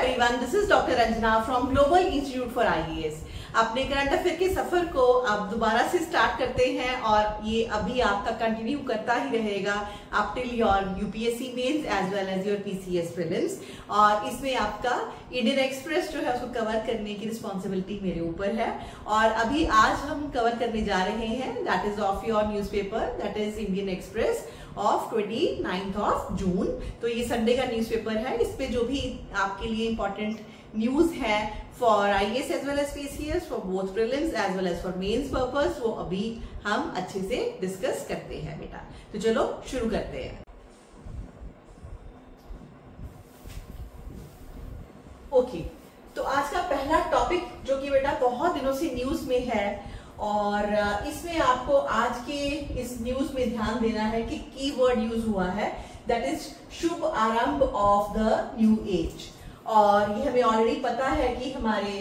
everyone, this is Dr. Anjana from Global Institute for IAS। अपने current affair के सफर को अब दोबारा से स्टार्ट करते हैं और ये अभी आपका कंटिन्यू करता ही रहेगा up till your UPSC mains as well as your PCS prelims. और इसमें आपका इंडियन एक्सप्रेस जो है उसको कवर करने की रिस्पॉन्सिबिलिटी मेरे ऊपर है। और अभी आज हम कवर करने जा रहे हैं that is of your newspaper, that is Indian express of 29th of June. तो ये संडे का न्यूज़पेपर है। इस पे जो भी आपके लिए इंपॉर्टेंट न्यूज है for IAS as well as PCS, for both prelims as well as for mains purpose, वो अभी हम अच्छे से डिस्कस करते हैं बेटा। तो चलो शुरू करते हैं। ओके, तो आज का पहला टॉपिक जो कि बेटा बहुत दिनों से न्यूज में है और इसमें आपको आज के इस न्यूज में ध्यान देना है कि कीवर्ड यूज हुआ है, दैट इज शुभ आरंभ ऑफ द न्यू एज। और ये हमें ऑलरेडी पता है कि हमारे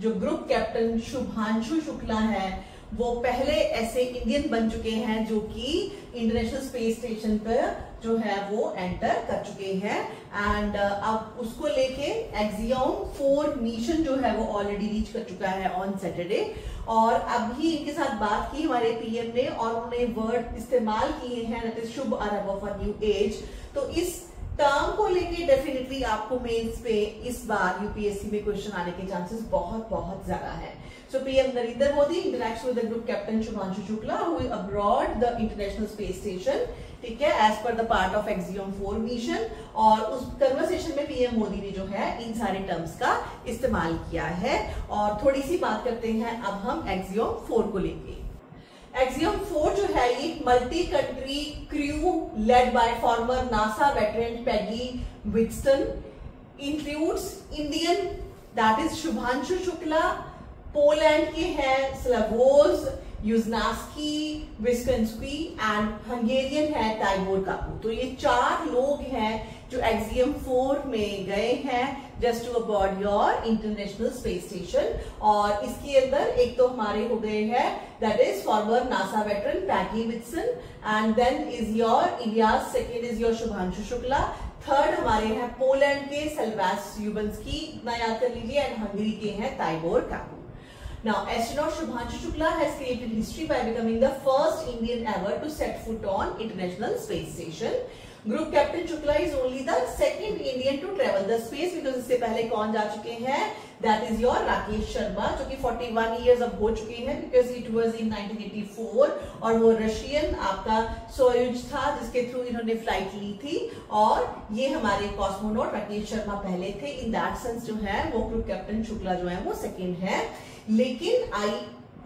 जो ग्रुप कैप्टन शुभांशु शुक्ला है वो पहले ऐसे इंडियन बन चुके हैं जो कि इंटरनेशनल स्पेस स्टेशन पर जो है वो एंटर कर चुके हैं। एंड अब उसको लेके एक्सियोम 4 मिशन जो है वो ऑलरेडी रीच कर चुका है ऑन सैटरडे। और अभी इनके साथ बात की हमारे पीएम ने और उन्होंने वर्ड इस्तेमाल किए हैं दैट इज शुभ आरंभ ऑफ अ न्यू एज। तो इस टर्म को लेके डेफिनेटली आपको मेंस पे इस बार यूपीएससी में क्वेश्चन आने के चांसेस बहुत ज्यादा है। So PM Narendra Modi interacts with the group captain Shubhanshu Shukla who is aboard the International Space Station, ठीक है, as per the part of Axiom 4 मिशन। और उस कन्वर्सेशन में पीएम मोदी ने जो है इन सारे टर्म्स का इस्तेमाल किया है। और थोड़ी सी बात करते हैं अब हम एक्सियोम 4 को लेके। एक्सियोम 4 जो है ये multi country crew led by farmer NASA veteran Peggy vixen includes Indian that is Shubhanshu Shukla, Poland के हैं स्लावोज यूजनास्की विस्कंस्की एंड हंगेरियन है टाइबोर काकू। तो ये 4 लोग हैं जो एक्सियोम 4 में गए हैं just to aboard your International Space Station. और इसके अंदर एक तो हमारे हो गए हैं that is former NASA veteran Peggy Whitson and then is your India, second is your Shubhanshu Shukla, third हमारे हैं पोलैंड के सेल्वास यूबंस्की, इतना याद कर लीजिए, एंड हंगरी के हैं टाइबोर काकू। Now, astronaut Shubhanshu Shukla has created history by becoming the first Indian ever to set foot on International Space Station. Group Captain Shukla is only the second Indian to travel the space because इससे पहले कौन जा चुके हैं? That is your Rakesh Sharma जो कि 41 years अब हो चुके हैं because it was in 1984 और वो रशियन आपका सोयुज था जिसके थ्रू इन्होंने फ्लाइट ली थी। और ये हमारे कॉस्मोनॉट राकेश शर्मा पहले थे। इन दैट सेंस जो है वो ग्रुप कैप्टन शुक्ला जो है वो सेकेंड है। लेकिन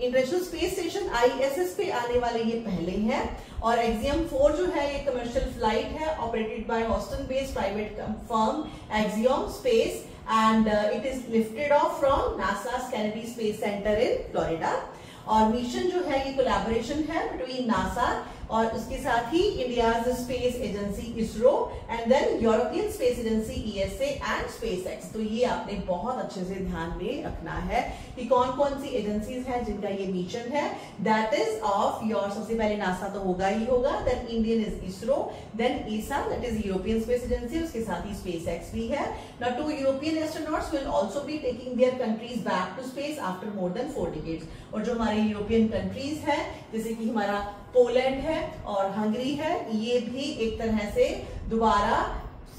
इंटरनेशनल स्पेस स्टेशन आईएसएस पे आने वाले ये पहले हैं। और एक्सियोम 4 जो है ये कमर्शियल फ्लाइट है operated by Houston based private firm axiom space and it is lifted of from NASA's Kennedy space centre in Florida. और मिशन जो है ये कोलैबोरेशन है बिटवीन नासा और उसके साथ ही India's space agency ISRO and then European space Agency ESA and SpaceX. तो ये आपने बहुत अच्छे से ध्यान में रखना है कि कौन कौन सी एजेंसीज हैं जिनका ये मिशन है। दैट इज ऑफ योर, सबसे पहले नासा तो होगा ही होगा, then Indian is ISRO, then ESA that is European space agency, उसके साथ ही स्पेसएक्स भी है। Now 2 European astronauts will also be taking their countries back to space after more than 4 decades. और जो हमारे यूरोपियन कंट्रीज हैं जैसे कि हमारा पोलैंड है और हंगरी है, ये भी एक तरह से दोबारा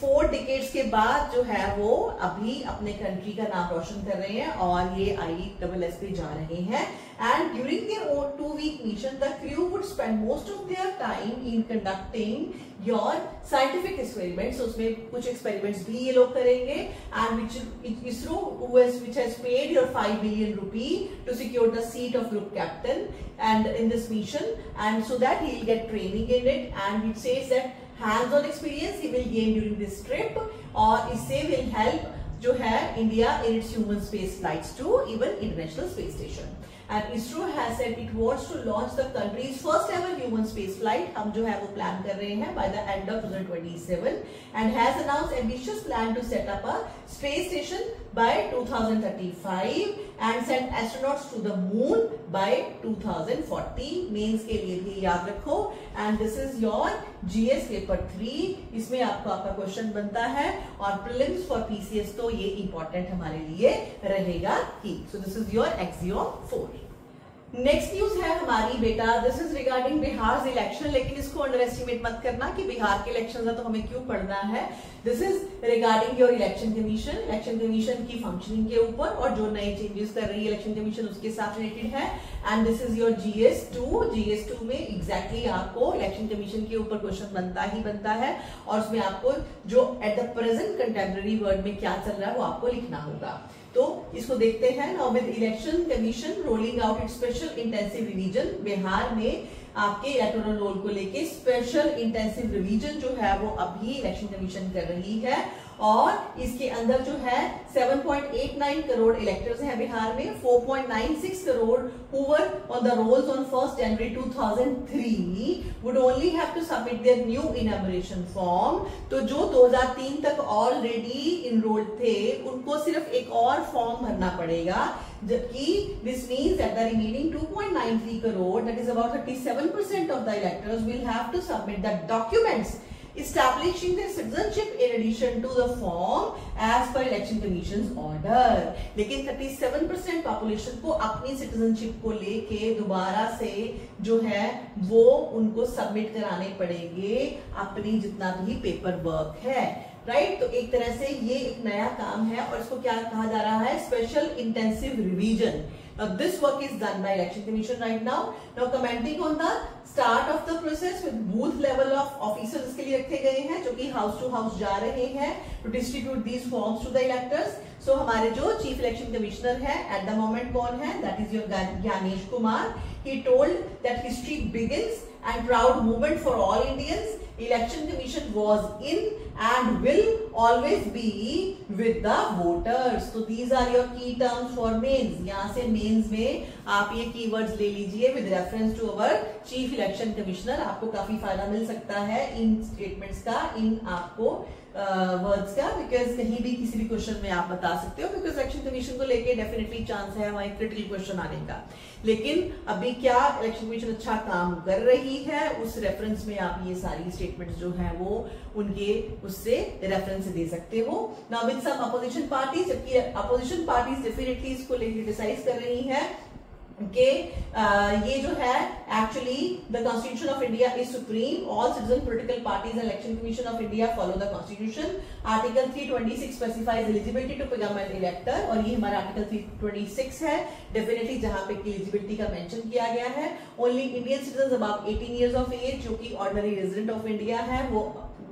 4 डिकेड्स के बाद जो है वो अभी अपने कंट्री का नाम रोशन कर रहे हैं और ये ISS पे जा रहे हैं। And during their 2-week mission the crew would spend most of their time in conducting your scientific experiments. उसमें कुछ एक्सपेरिमेंट्स भी ये लोग करेंगे and which ISRO which has paid your 5 billion rupee to secure the seat of group captain and in this mission and so that he will get training in it and it says that hands-on experience he will gain during this trip और इससे will help जो है India in its human space flights to even international space station. And ISRO has said it wants to launch the country's first ever human space flight. हम जो है वो plan कर रहे हैं by the end of 2027 and has announced ambitious plan to set up a space station by 2035 and send astronauts to the moon by 2040. Mains के लिए भी याद रखो and this is your GS paper 3. इसमें आपको आपका क्वेश्चन बनता है और प्रीलिम्स फॉर PCS तो ये इंपॉर्टेंट हमारे लिए रहेगा ही. So this is your Axiom 4. Next news है हमारी बेटा, this is regarding Bihar election. लेकिन इसको अंडर एस्टिमेट मत करना कि बिहार के इलेक्शन है तो हमें क्यों पढ़ना है. This is regarding your election commission. Election commission की फंक्शनिंग के ऊपर और जो नए चेंजेस कर रही है इलेक्शन कमीशन उसके साथ रिलेटेड है. And this is your GS2 में एग्जैक्टली आपको इलेक्शन कमीशन के ऊपर क्वेश्चन बनता है और उसमें आपको जो at the present contemporary world में क्या चल रहा है वो आपको लिखना होगा. तो इसको देखते हैं. Now with election commission rolling out it special intensive revision. Bihar में आपके इलेक्टोरल रोल को लेके स्पेशल इंटेंसिव रिवीजन जो है वो अभी इलेक्शन कमीशन कर रही है और इसके अंदर जो है 7.89 करोड़ इलेक्टर्स हैं बिहार में. 4.96 crore who were on the rolls on 1st January 2003 would only have to submit their new enumeration form. तो जो 2003 तक ऑलरेडी इनरोल्ड थे उनको सिर्फ एक और फॉर्म भरना पड़ेगा, जबकि this means that the remaining 2.93 crore that is about 37% of the electors will have to submit the documents establishing their citizenship in addition to the form as per election commission's order. लेकिन 37% population को अपनी citizenship को लेके दोबारा से जो है वो उनको सबमिट कराने पड़ेंगे अपनी जितना भी पेपर वर्क है. राइट तो एक तरह से ये एक नया काम है और इसको क्या कहा जा रहा है, special intensive revision. Now this work is done by Election Commission right now. Now commenting on the start of the process with booth level of officers इसके लिए रखे गए हैं जो कि हाउस टू हाउस जा रहे हैं to distribute these forms to the electors. So हमारे जो चीफ इलेक्शन कमिश्नर है at the moment कौन है, that is your Gyanesh Kumar. He told that history begins and proud movement for all Indians. Election Commission was in and will always be with the voters. So these are your key terms for mains. यहाँ से mains में आप ये keywords ले लीजिए with reference to our Chief Election Commissioner. आपको काफी फायदा मिल सकता है इन statements का, इन आपको वर्ड्स का, बिकॉज कहीं भी किसी भी क्वेश्चन में आप बता सकते हो. बिकॉज इलेक्शन कमीशन को लेके डेफिनेटली चांस है हमारे क्रिटिकल क्वेश्चन आने का. लेकिन अभी क्या इलेक्शन कमीशन अच्छा काम कर रही है उस रेफरेंस में आप ये सारी स्टेटमेंट्स जो है वो उनके उससे रेफरेंस दे सकते हो. Now with some opposition parties, जबकि अपोजिशन पार्टीज डेफिनेटली इसको लेकर क्रिटिसाइज कर रही है कि ये जो है actually the constitution of India is supreme. All citizen political parties and election commission of India follow the constitution. Article 326 specifies eligibility to become an elector और ये हमारा आर्टिकल 326 है डेफिनेटली जहां पे एलिजिबिलिटी का मेंशन किया गया है. Only Indian citizen about 18 years of age जो कि ऑर्डिनरी रेजिडेंट ऑफ इंडिया है वो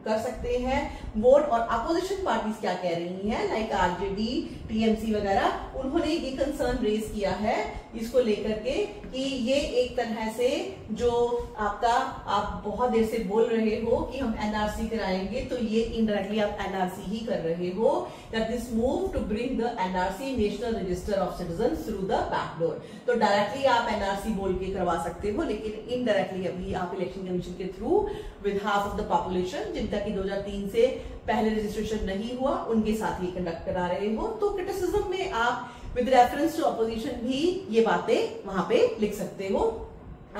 कर सकते हैं वोट. और अपोजिशन पार्टीज क्या कह रही हैं लाइक आरजेडी, टीएमसी वगैरह, उन्होंने ये कंसर्न रेज किया है इसको लेकर के कि ये एक तरह से जो आपका आप बहुत देर से बोल रहे हो कि हम एनआरसी कराएंगे तो ये इनडायरेक्टली आप एनआरसी ही कर रहे हो. That this move to bring the NRC national register of citizens through the backdoor. तो डायरेक्टली आप एनआरसी बोल के करवा सकते हो लेकिन इनडायरेक्टली अभी आप इलेक्शन कमीशन के through with half of the population जिनका कि 2003 से पहले रजिस्ट्रेशन नहीं हुआ उनके साथ ही कंडक्ट करा रहे हो. तो क्रिटिसिज्म में आप विद रेफरेंस टू अपोजिशन भी ये बातें वहां पे लिख सकते हो.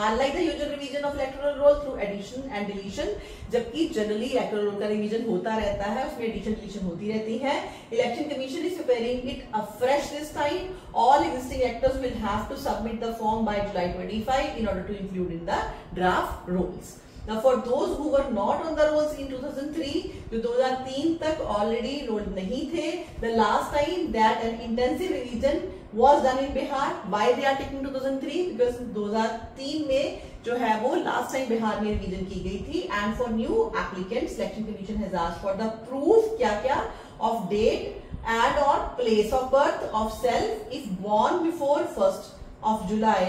Unlike the usual revision of electoral roll through addition and deletion, जबकि जनरली इलेक्टोरल रोल का रिवीजन होता रहता है उसमें एडिशन डिलीशन होती रहती है. Election commission is preparing it afresh this time. All existing electors will have to submit the form by July 25 in order to include in the draft rolls. Now for those who were not on the rolls in 2003, जो 2003 तक already role नहीं थे, the last time that an intensive revision was done in Bihar. Why they are taking 2003? Because 2003 में जो है वो last time Bihar में revision की गई थी. And for new applicants election commission has asked for the proof क्या क्या ऑफ डेट एंड और place of birth of self if born before 1st of July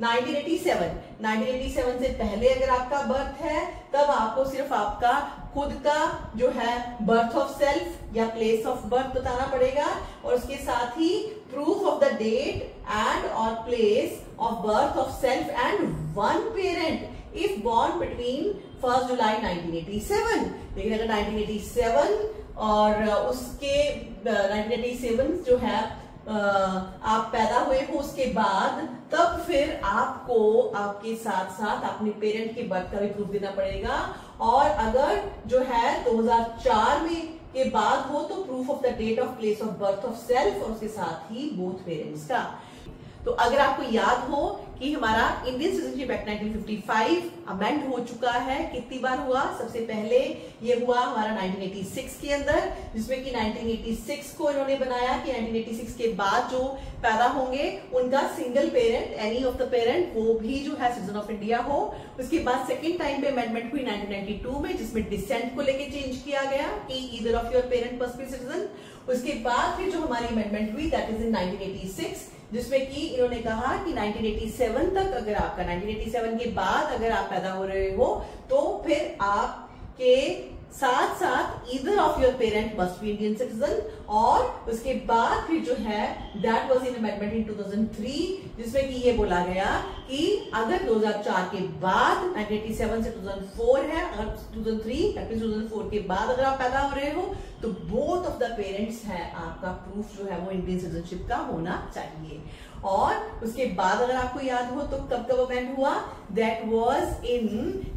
1987. 1987 से पहले अगर आपका बर्थ है तब आपको सिर्फ आपका खुद का जो है बर्थ ऑफ सेल्फ या प्लेस ऑफ बर्थ बताना पड़ेगा और उसके साथ ही proof of the date and और place of birth of self and one parent if born between 1st July 1987. लेकिन अगर 1987 और उसके 1987 जो है आप पैदा हुए हो उसके बाद, तब फिर आपको आपके साथ साथ अपने पेरेंट के बर्थ का भी प्रूफ देना पड़ेगा। और अगर जो है 2004 में के बाद हो तो proof of the date of place of birth of self और उसके साथ ही बोथ पेरेंट्स का। तो अगर आपको याद हो कि हमारा इंडियन सिटीजनशिप एक्ट 1955 अमेंड हो चुका है, कितनी बार हुआ? सबसे पहले ये हुआ हमारा 1986 के अंदर, जिसमें कि 1986 को इन्होंने बनाया कि 1986 के बाद जो पैदा होंगे उनका single parent, any of the parent, वो भी जो है सिटीजन ऑफ इंडिया हो। उसके बाद सेकेंड टाइम पे अमेंडमेंट हुई 1992 में, जिसमें डिसेंट को लेके चेंज किया गया कि either of your parent must be citizen. उसके बाद फिर जो हमारी अमेंडमेंट हुई दैट इज इन 1986, जिसमें कि इन्होंने कहा कि 1987 तक अगर आपका 1987 के बाद अगर आप पैदा हो रहे हो तो फिर आपके साथ साथ either of your parent must be Indian citizen. और उसके बाद फिर जो है that was in amendment in 2003, जिसमें कि ये बोला गया कि अगर 2004 के बाद 1987 से 2004 है, अगर 2004 के बाद अगर आप पैदा हो रहे हो तो बोथ ऑफ द पेरेंट्स है आपका प्रूफ जो है वो इंडियन सिटीजनशिप का होना चाहिए। और उसके बाद अगर आपको याद हो तो कब कब अमेंड हुआ? That was in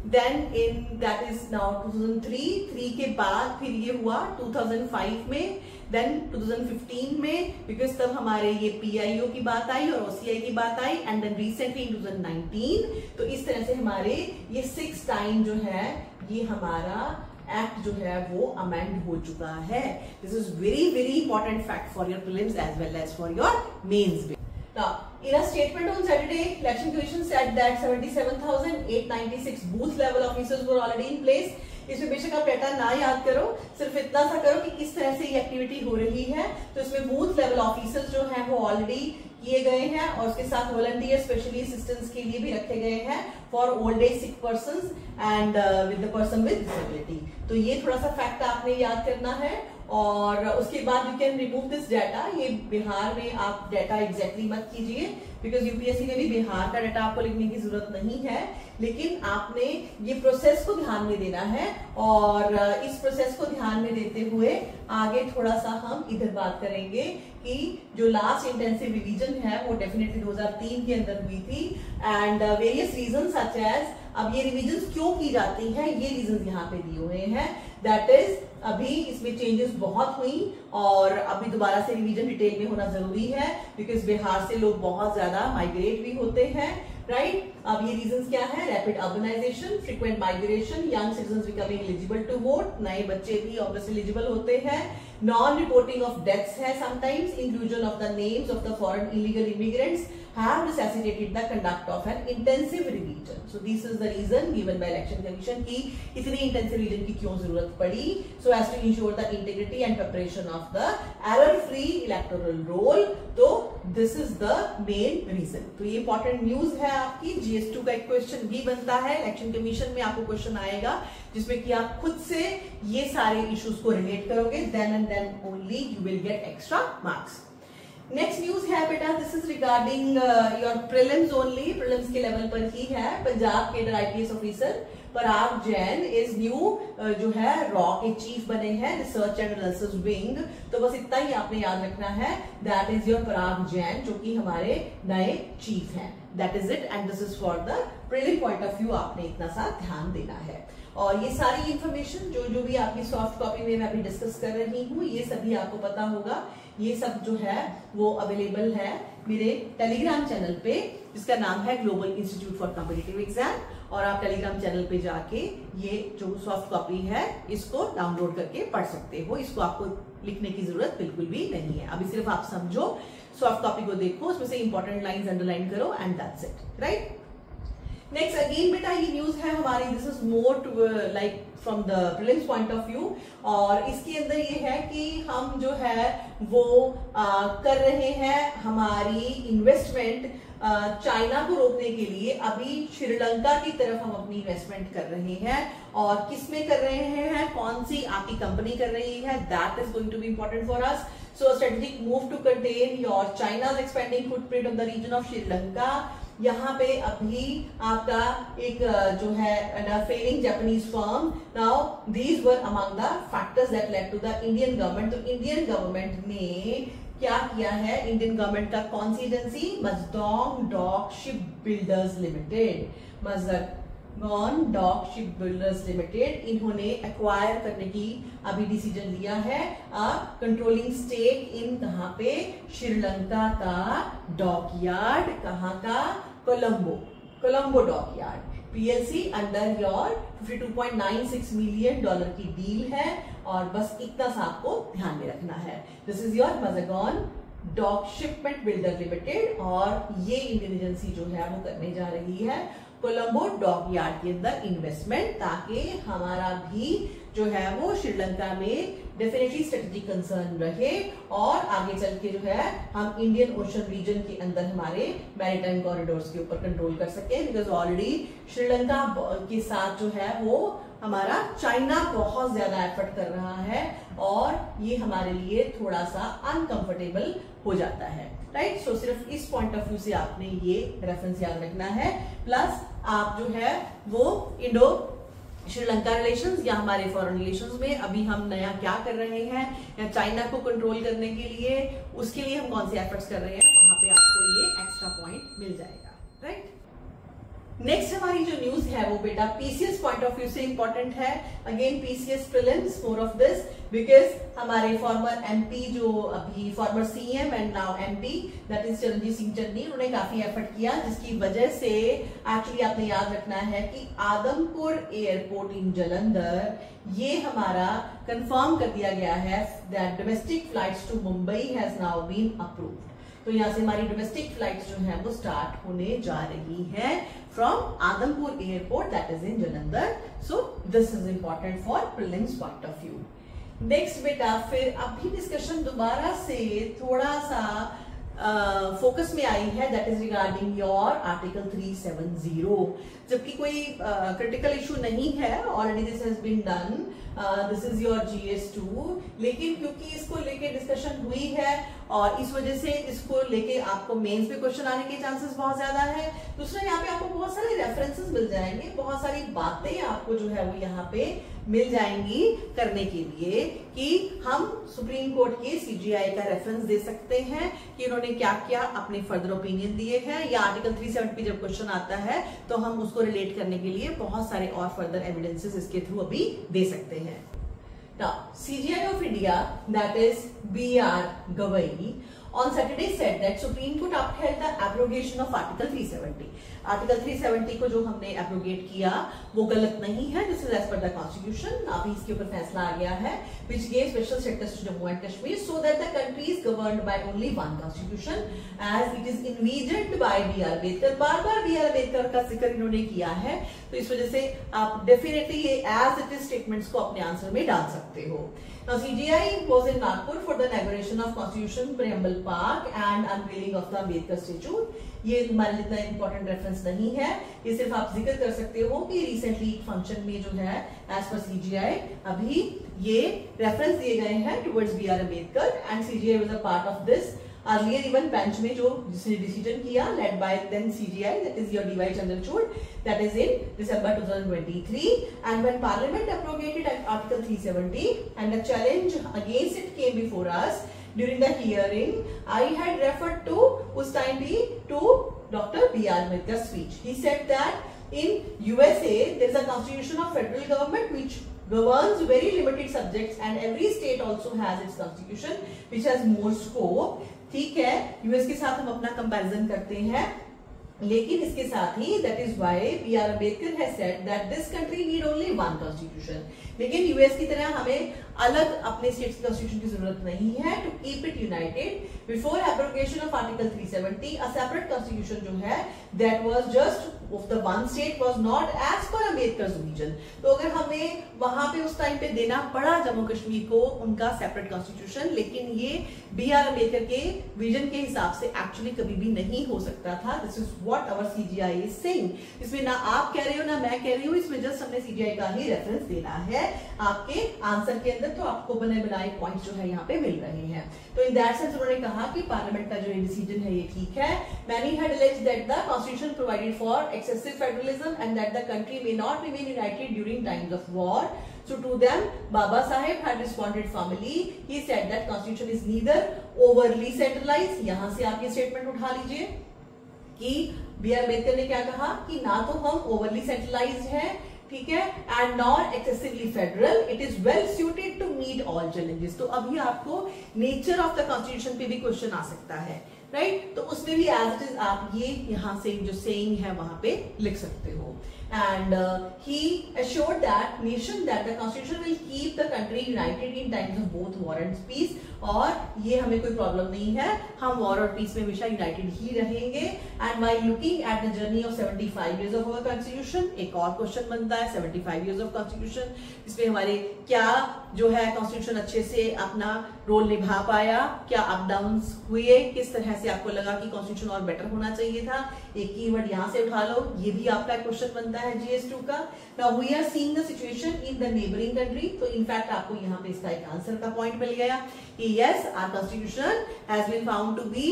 that is now 2003 के बाद फिर ये हुआ 2005 में, देन 2015 में, बिकॉज तब हमारे ये PIO की बात आई और OCI की बात आई, एंड देन रिसेंटली 2019। तो इस तरह से हमारे ये 6 टाइम जो है ये हमारा एक्ट जो है वो अमेंड हो चुका है। This is very very important fact for your prelims as well as for your mains. Now, in a statement on Saturday, Election Commission said that 77,896 booth level officers were already in place. इसमें बेशक आप data ना याद करो, सिर्फ इतना सा करो कि किस तरह से ये एक्टिविटी हो रही है। तो इसमें बूथ लेवल ऑफिसर्स जो हैं वो ऑलरेडी किए गए हैं और उसके साथ वॉलंटियर स्पेशली असिस्टेंट्स के लिए भी रखे गए हैं for old age sick persons and with the person with disability. तो ये थोड़ा सा फैक्ट आपने याद करना है। और उसके बाद you can remove this data. ये बिहार में आप डाटा एग्जैक्टली मत कीजिए, बिकॉज यूपीएससी में भी बिहार का डाटा आपको लिखने की जरूरत नहीं है, लेकिन आपने ये प्रोसेस को ध्यान में देना है। और इस प्रोसेस को ध्यान में देते हुए आगे थोड़ा सा हम इधर बात करेंगे कि जो लास्ट इंटेंसिव रिवीजन है वो डेफिनेटली 2003 के अंदर हुई थी, and various reason such as, अब ये रिवीजन क्यों की जाती है ये रीजन यहाँ पे दिए हुए हैं। दैट इज अभी इसमें चेंजेस बहुत हुई और अभी दोबारा से रिवीजन डिटेल में होना जरूरी है, बिकॉज बिहार से लोग बहुत ज्यादा माइग्रेट भी होते हैं, राइट। अब ये रीजंस क्या है? Rapid urbanisation, frequent migration, young citizens becoming eligible to vote, नए बच्चे भी ऑब्वियसली एलिजिबल होते हैं, नॉन रिपोर्टिंग ऑफ डेथ्स है sometimes, inclusion of the names of the foreign illegal immigrants have necessitated the conduct of an intensive revision. So this is the reason given by Election Commission कि इतनी intensive revision की क्यों जरूरत पड़ी, so as to ensure the integrity and preparation of the error-free electoral roll. तो this is the main reason. तो ये important news है आपकी। GS2 का एक क्वेश्चन भी बनता है, Election Commission में आपको क्वेश्चन आएगा जिसमें कि आप खुद से ये सारे इश्यूज को रिलेट करोगे, then and then only you will get extra marks. Next news है बेटा, this is regarding your prelims only, prelims के लेवल पर ही है। Punjab cadre IPS officer Parag Jain is new जो है रॉ के चीफ बने हैं, रिसर्च एंड एनालिसिस विंग। तो बस इतना ही आपने याद रखना है, दैट इज योर पराग जैन जो कि हमारे नए चीफ हैं। That is it, and this is for the prelim point of view, आपने इतना सा ध्यान देना है। और ये सारी इंफॉर्मेशन जो भी आपकी सॉफ्ट कॉपी में मैं अभी डिस्कस कर रही हूँ ये सभी आपको पता होगा। ये सब जो है वो अवेलेबल है मेरे टेलीग्राम चैनल पे, जिसका नाम है global institute for competitive exam, और आप टेलीग्राम चैनल पे जाके ये जो सॉफ्ट कॉपी है इसको डाउनलोड करके पढ़ सकते हो। इसको आपको लिखने की जरूरत बिल्कुल भी नहीं है, अभी सिर्फ आप समझो, सॉफ्ट कॉपी को देखो, उसमें से इंपॉर्टेंट लाइंस अंडरलाइन करो and that's it, right. Next again बेटा ये न्यूज है हमारी, this is more to like from the prelims point of view, और इसके अंदर ये है कि हम जो है वो कर रहे हैं हमारी इन्वेस्टमेंट चाइना को रोकने के लिए। अभी श्रीलंका की तरफ हम अपनी इन्वेस्टमेंट कर रहे हैं, और किसमें कर रहे हैं, कौन सी आपकी कंपनी कर रही है, that is going to be important for us. So a strategic move to contain your China's expanding footprint on the region of Sri Lanka यहाँ पे अभी आपका एक जो है failing Japanese firm, now these were among the factors that led to the Indian government. तो Indian government ने क्या किया है, इंडियन गवर्नमेंट का कौन सी agency, Mazagon dock ship builders limited, Mazagon dock ship builders limited, इन्होंने एक्वायर करने की अभी डिसीजन लिया है कंट्रोलिंग स्टेक इन, कहां पे, श्रीलंका का डॉकयार्ड, कहां का, Colombo dockyard PLC under your $52.96 million की डील है। और बस इतना सा आपको ध्यान में रखना है, this is your Mazagon dock shipment builder limited, और ये इंडियन एजेंसी जो है वो करने जा रही है कोलंबो डॉकयार्ड के अंदर इन्वेस्टमेंट, ताकि हमारा भी जो है वो श्रीलंका में डेफिनेटली स्ट्रेटेजिक कंसर्न रहे और आगे चल के जो है हम इंडियन ओशन रीजन के अंदर हमारे मैरीटाइम कॉरिडोर्स के ऊपर कंट्रोल कर सके, बिकॉज ऑलरेडी श्रीलंका के साथ जो है वो हमारा चाइना बहुत ज्यादा एफर्ट कर रहा है और ये हमारे लिए थोड़ा सा अनकंफर्टेबल हो जाता है, राइट। सो सिर्फ इस पॉइंट ऑफ व्यू से आपने ये रेफरेंस याद रखना है। प्लस आप जो है वो इंडो श्रीलंका रिलेशंस या हमारे फॉरेन रिलेशंस में अभी हम नया क्या कर रहे हैं, या चाइना को कंट्रोल करने के लिए उसके लिए हम कौन से एफर्ट्स कर रहे हैं, वहां पे आपको ये एक्स्ट्रा पॉइंट मिल जाएगा, राइट। नेक्स्ट हमारी जो न्यूज है वो बेटा पीसीएस पॉइंट ऑफ व्यू से इंपॉर्टेंट है। Again PCS prelims, more of this, because हमारे फॉर्मर एमपी जो अभी farmer CM and now MP that is Charanjit Singh Channi, उन्होंने काफी एफर्ट किया, जिसकी वजह से एक्चुअली आपने याद रखना है कि आदमपुर एयरपोर्ट इन जालंधर ये हमारा कंफर्म कर दिया गया है that domestic flights to Mumbai has now been approved. तो यहाँ से हमारी डोमेस्टिक फ्लाइट्स जो है वो स्टार्ट होने जा रही है from Adampur airport that is in Jalandhar. So this is important for prelims point of view. Next बेटा फिर अभी डिस्कशन दोबारा से थोड़ा सा फोकस में आई है, that is regarding your article 370, जबकि कोई क्रिटिकल इशू नहीं है, already this has been done, this is your GS2, लेकिन क्योंकि इसको लेके डिस्कशन हुई है और इस वजह से इसको लेके आपको मेंस पे क्वेश्चन आने के चांसेस बहुत ज्यादा है। दूसरा यहाँ पे आपको बहुत सारे रेफरेंसेस मिल जाएंगे, बहुत सारी बातें आपको जो है वो यहाँ पे मिल जाएंगी करने के लिए कि हम सुप्रीम कोर्ट के CGI का रेफरेंस दे सकते हैं कि उन्होंने क्या क्या अपने फर्दर ओपिनियन दिए हैं, या आर्टिकल 370 जब क्वेश्चन आता है तो हम उसको रिलेट करने के लिए बहुत सारे और फर्दर एविडेंसेस इसके थ्रू अभी दे सकते हैं। Now, CGI of India, that is B.R. Gavai, on Saturday said that Supreme Court upheld the abrogation of Article 370. Article 370 को जो हमने एब्रोगेट किया वो गलत नहीं है, this is as per the constitution. अभी इसके ऊपर फैसला आ गया है which gave special status to Jammu and Kashmir so that the country is governed by only one constitution as it is envisioned by B.R. Ambedkar। Bar bar B.R. Ambedkar का जिक्र इन्होंने किया है, तो इस वजह से आप डेफिनेटली ये एज इट इज स्टेटमेंट्स को अपने आंसर में डाल सकते हो। Now CGI was in Nagpur for the inauguration of Constitution Preamble Park and unveiling of the Ambedkar statue। ये हमारे लिए इतना इंपॉर्टेंट रेफरेंस नहीं है, ये सिर्फ आप जिक्र कर सकते हो कि रिसेंटली एक फंक्शन में जो है एज पर CGI अभी ये रेफरेंस दिए गए हैं towards B.R. Ambedkar and CGI was a part of this earlier even bench में जो जिसने डिसीजन किया led by then CGI, that is your DY Chandrachud, that is in December 2023, and when Parliament abrogated Article 370 and the challenge against it came before us during the hearing, I had referred to उस time भी to Dr. B.R. Ambedkar's speech. He said that in USA there is a constitution of federal government which governs very limited subjects and every state also has its constitution which has more scope। ठीक है, US के साथ हम अपना comparison करते हैं, लेकिन इसके साथ ही that is why B.R. Ambedkar has said that this country need only one constitution। लेकिन यूएस की तरह हमें अलग अपने स्टेट्स की कॉन्स्टिट्यूशन की जरूरत नहीं है to keep it united. Before abrogation of article 370 a separate constitution जो है that was just of the one state was not as per Ambedkar's vision. तो अगर हमें वहां पे उस टाइम पे देना पड़ा जम्मू कश्मीर को उनका सेपरेट कॉन्स्टिट्यूशन, लेकिन ये B.R. Ambedkar के विजन के हिसाब से एक्चुअली कभी भी नहीं हो सकता था। This is what our CGI is saying. इसमें ना आप कह रहे हो ना मैं कह रही हूँ, इसमें जस्ट हमने CGI का ही रेफरेंस देना है आपके आंसर के अंदर तो आपको बने बनाए पॉइंट्स जो है यहाँ पे मिल रहे हैं। तो इन दैट सेंस उन्होंने कहा कि पार्लियामेंट का जो ये डिसीजन है ये ठीक है। Many had alleged that the constitution provided for excessive federalism and that the country may not remain united during times of war. So to them, Baba Saheb had responded firmly. He said that constitution is neither overly centralized. यहाँ से आप ये statement उठा लीजिए कि B are Ambedkar ने क्या कहा कि ना तो हम ओवरली सेंट्रलाइज्ड हैं, ठीक है, and not excessively federal, it is well suited to meet all challenges. तो अभी आपको नेचर ऑफ द कॉन्स्टिट्यूशन पे भी क्वेश्चन आ सकता है, राइट? तो उसमें भी एज इट इज आप ये यहाँ से जो सेइंग है वहां पे लिख सकते हो। And he assured that nation that the constitution will keep the country united in times of both war and peace। और ये हमें कोई प्रॉब्लम नहीं है, हम वॉर और पीस में हमेशा यूनाइटेड ही रहेंगे। And while looking at the journey of 75 years of our constitution, एक और क्वेश्चन बनता है 75 years of constitution, इसमें हमारे क्या जो है कॉन्स्टिट्यूशन अच्छे से अपना रोल निभा पाया, क्या अप डाउन्स हुए, किस तरह से आपको लगा कि कॉन्स्टिट्यूशन और बेटर होना चाहिए था, एक कीवर्ड यहाँ से उठा लो, ये भी आपका क्वेश्चन बनता है GS2 का। Now we are seeing the situation in the neighbouring country, तो इनफैक्ट आपको यहाँ पे इसका एक आंसर का पॉइंट मिल गया कि yes, our constitution has been found to be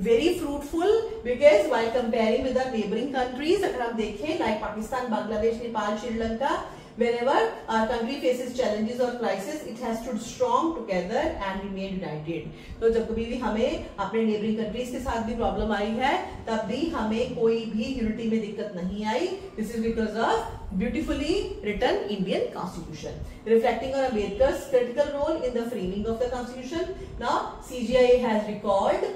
very fruitful because while comparing with the neighboring countries, अगर आप देखें like Pakistan, Bangladesh, Nepal, Sri-Lanka, whenever our country faces challenges or crisis, it has stood strong together and remained united। तो जब कभी भी हमें अपने neighboring countries के साथ भी प्रॉब्लम आई है, तब भी हमें कोई भी यूनिटी में दिक्कत नहीं आई। This is because of beautifully written Indian Constitution, reflecting on Ambedkar's critical role in the framing of the Constitution. Now, CGI has recalled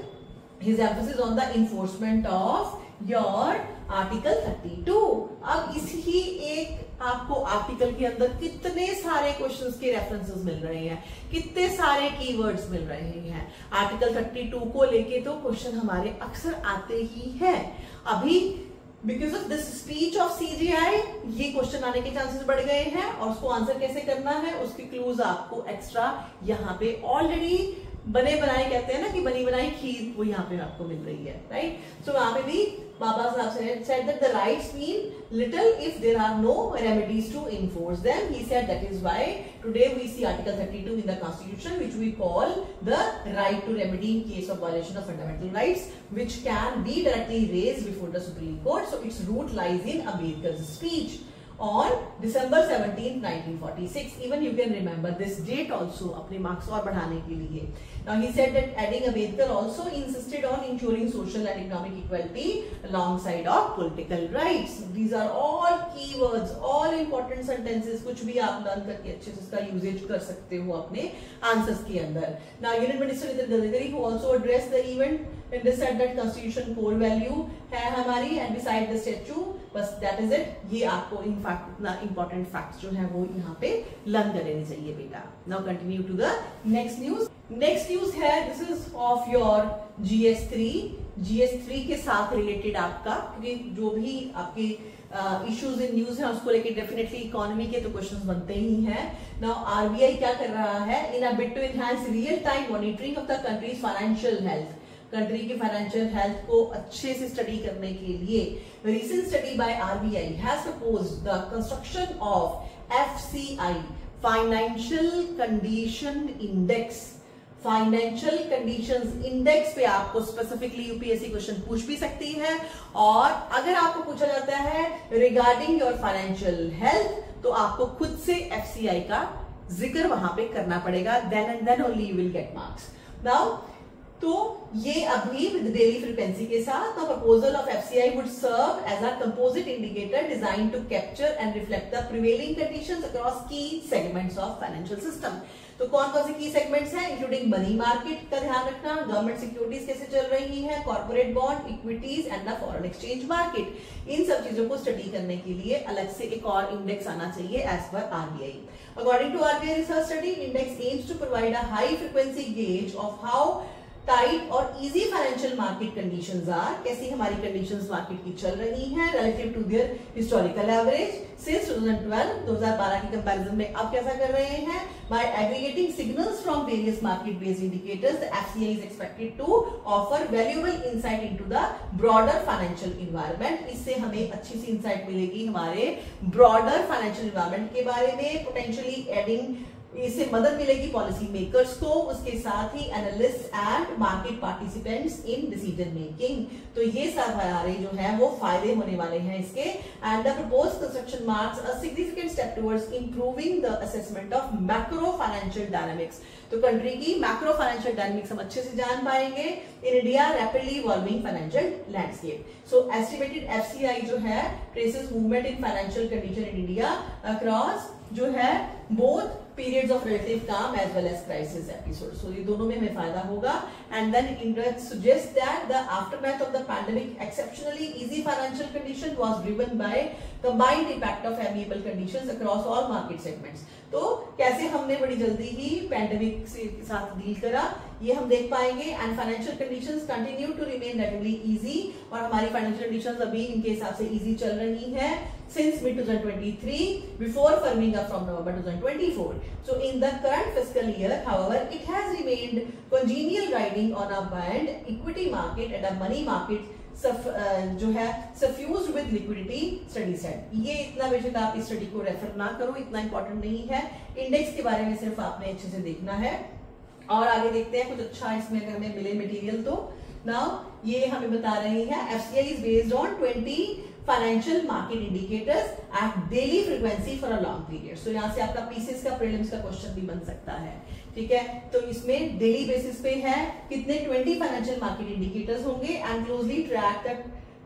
his emphasis on the enforcement of your article 32। अब इसी एक आपको article के अंदर कितने सारे questions के references मिल रहे हैं, कितने सारे कीवर्ड्स मिल रहे हैं। आर्टिकल 32 को लेके तो क्वेश्चन हमारे अक्सर आते ही हैं। अभी because of this speech of CGI ये क्वेश्चन आने के चांसेस बढ़ गए हैं, और उसको आंसर कैसे करना है उसकी क्लूज आपको एक्स्ट्रा यहाँ पे ऑलरेडी बने बनाए कहते हैं ना कि बनी बनाई खीर, वो यहाँ पे आपको मिल रही है, राइट? सो वहां पे भी बाबा साहब said that the rights mean little if there are no remedies to enforce them। He said that is why today we see Article 32 in the Constitution, which we call the right to remedy in case of violation of fundamental rights, which can be directly raised before the Supreme Court। So its root lies in Ambedkar's speech on December 17, 1946। Even you can remember this date also अपने marks और बढ़ाने के लिए। Now he said that adding Ambedkar also insisted on ensuring social and economic equality alongside of political rights। These are all keywords, all important sentences, कुछ भी आप learn करके अच्छे से इसका यूजेज कर सकते हो अपने आंसर्स के अंदर। Now Union Minister Nitin Gadkari who also addressed the event and they said that constitution core value है हमारी and beside the statue, बस that is it। ये आपको इनफैक्ट इतना इंपॉर्टेंट फैक्ट्स जो है वो यहाँ पे लर्न कर लेनी चाहिए बेटा। Now continue to the next news. Next news है this is of your GS3 के साथ रिलेटेड आपका, क्योंकि जो भी आपके इश्यूज इन न्यूज है उसको लेके डेफिनेटली इकोनॉमी के तो क्वेश्चंस बनते ही हैं। नाउ आरबीआई क्या कर रहा है, in a bid to enhance real time monitoring of the country's financial health, country की फाइनेंशियल हेल्थ को अच्छे से स्टडी करने के लिए recent study by RBI has proposed the construction of FCI financial condition index. Financial conditions index पे आपको specifically UPSC question पूछ भी सकती है, और अगर आपको पूछा जाता है रिगार्डिंग योर फाइनेंशियल हेल्थ तो आपको खुद से FCI का जिक्र वहां पे करना पड़ेगा, then and then only you will get marks. Now तो ये अभी विद डेली फ्रीक्वेंसी के साथ the proposal of FCI would serve as a composite indicator design to capture and reflect the prevailing conditions across key segments of financial system. तो कौन कौन से की सेगमेंट्स हैं, इंक्लूडिंग मनी मार्केट का ध्यान रखना, गवर्नमेंट सिक्योरिटीज कैसे चल रही हैं, corporate bond, equities and the foreign exchange market. इन सब चीजों को स्टडी करने के लिए अलग से एक और इंडेक्स आना चाहिए as per RBI. According to RBI research study, index aims to provide a high frequency gauge of how tight और easy financial market conditions are, कैसी हमारी कंडीशंस मार्केट की चल रही हैं relative to their historical average since 2012 की comparison में अब कैसा कर रहे हैं। By aggregating signals from various market based indicators, the FCI is expected to offer valuable insight into the broader financial environment. इससे हमें अच्छी सी इंसाइट मिलेगी हमारे ब्रॉडर फाइनेंशियल इन्वायरमेंट के बारे में, पोटेंशियली एडिंग इससे मदद मिलेगी पॉलिसी मेकर्स को, उसके साथ ही analyst and market participants in decision making. तो ये सारे जो है वो फायदे होने वाले हैं इसके। And the proposed construction marks a significant step towards improving the assessment of macro financial dynamics. तो कंट्री की मैक्रो फाइनेंशियल डायनामिक्स हम अच्छे से जान पाएंगे in India rapidly evolving financial landscape. So estimated FCI जो है traces movement in financial condition in India across जो है both periods of relative calm as well as crisis episodes. So ये दोनों में हमें फायदा होगा। And then index suggests that the aftermath of the pandemic exceptionally easy financial condition was driven by combined impact of amiable conditions across all market segments. तो कैसे हमने बड़ी जल्दी ही पैंडेमिक के साथ डील करा ये हम देख पाएंगे। And financial conditions continue to remain relatively easy, और हमारी फाइनेंशियल कंडीशंस अभी इनके हिसाब से इजी चल रही है since mid 2023 before firming up from November 2024. So in the current fiscal year, however, it has remained congenial riding on a buoyant equity market and a money market जो है suffused with liquidity, study said. ये इतना बेशक आप इस study को refer ना करो, इतना इंपॉर्टेंट नहीं है। इंडेक्स के बारे में सिर्फ आपने अच्छे से देखना है। और आगे देखते हैं कुछ अच्छा इसमें हमें मिले मटेरियल। तो नाउ ये हमें बता रही है FCI is based on 20 financial market indicators at daily frequency for a long period. So यहाँ से आपका पीसीएस का प्रीलिम्स का क्वेश्चन भी बन सकता है, ठीक है। तो इसमें डेली बेसिस पे है कितने 20 फाइनेंशियल मार्केट इंडिकेटर्स होंगे and closely track the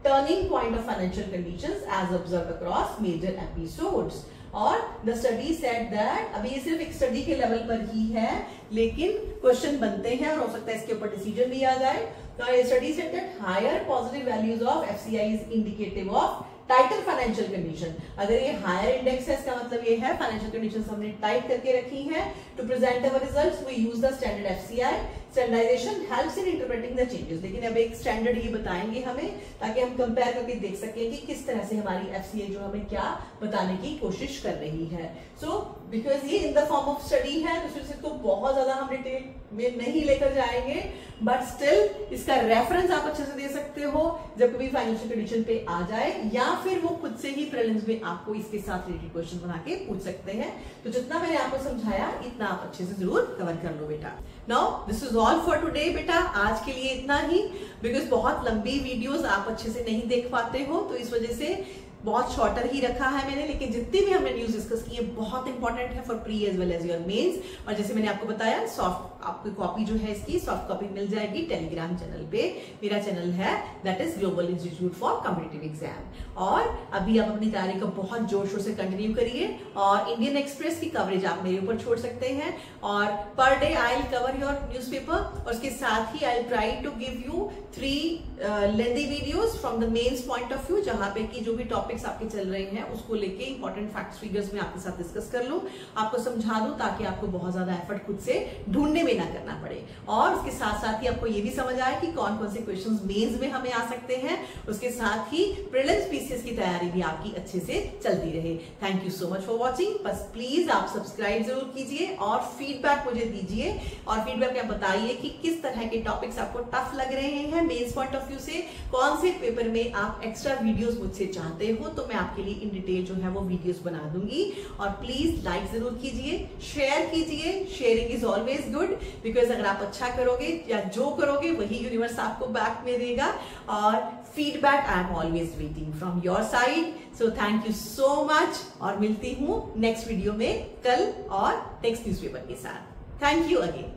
turning point of financial conditions as observed across major episodes. और द स्टडी सेड दैट, अभी ये सिर्फ एक स्टडी के लेवल पर ही है लेकिन क्वेश्चन बनते हैं और हो सकता है इसके ऊपर डिसीजन भी आ जाए। तो study said that higher positive values of FCI is indicative of tighter financial condition. अगर ये हायर इंडेक्स है इसका मतलब ये है फाइनेंशियल कंडीशंस हमने टाइट करके रखी है। To present our results we use the standard FCI. Standardization helps in interpreting the changes. लेकिन अब एक स्टैंडर्ड ये बताएंगे हमें ताकि हम कंपेयर करके देख सकें कि किस तरह से हमारी एफसीआई जो हमें क्या बताने की कोशिश कर रही है। सो बिकॉज ये in the form of study है तो इसको बहुत ज्यादा हम डिटेल में नहीं लेकर जाएंगे, बट स्टिल इसका रेफरेंस आप अच्छे से दे सकते हो जब कभी फाइनेंशियल कंडीशन पे आ जाए, या फिर वो खुद से ही प्रीलिम्स में आपको इसके साथ रिलेटेड क्वेश्चन बना के पूछ सकते हैं। तो जितना मैंने आपको समझाया इतना आप अच्छे से जरूर कवर कर लो बेटा। Now this is all for today बेटा, आज के लिए इतना ही। बिकॉज बहुत लंबी वीडियोस आप अच्छे से नहीं देख पाते हो तो इस वजह से बहुत शॉर्टर ही रखा है मैंने, लेकिन जितनी भी हमने न्यूज डिस्कस की है बहुत इंपॉर्टेंट है for pre as well as your mains. और जैसे मैंने आपको बताया सॉफ्ट आपकी कॉपी जो है इसकी सॉफ्ट कॉपी मिल जाएगी टेलीग्राम चैनल पे। मेरा चैनल है that is global institute for competitive exam. और अभी आप अपनी तैयारी को बहुत जोर शोर से कंटिन्यू करिए और इंडियन एक्सप्रेस की कवरेज आप मेरे ऊपर छोड़ सकते हैं। और per day I will cover your newspaper, और उसके साथ ही I will try to give you 3 lengthy videos from the mains point of view, जहां पे की जो भी टॉपिक्स आपके चल रहे हैं उसको लेके इंपॉर्टेंट फैक्ट्स फिगर्स में आपके साथ डिस्कस कर लूं, आपको समझा दूं ताकि आपको बहुत ज्यादा एफर्ट खुद से ढूंढने में ना करना पड़े। और उसके साथ साथ ही आपको ये भी समझ आए कि कौन कौन से क्वेश्चंस मेंस में हमें आ सकते हैं। उसके साथ ही प्रीलिम्स पीसीएस की तैयारी भी आपकी अच्छे से चलती रहे। Thank you so much for watching. बस प्लीज आप सब्सक्राइब जरूर कीजिए और फीडबैक मुझे दीजिए, और फीडबैक में बताइए कि किस तरह के टॉपिक्स आपको टफ लग रहे हैं मेंस पॉइंट ऑफ व्यू से, कौन से पेपर में आप एक्स्ट्रा वीडियोस मुझसे चाहते हो तो मैं आपके लिए इन डिटेल जो है वो वीडियोस बना दूंगी। और प्लीज लाइक जरूर कीजिए, शेयर कीजिए। Sharing is always good, because अगर आप अच्छा करोगे या जो करोगे वही यूनिवर्स आपको बैक में देगा। और feedback I am always waiting from your side. So thank you so much, और मिलती हूं नेक्स्ट वीडियो में कल और नेक्स्ट न्यूज़पेपर के साथ। Thank you again.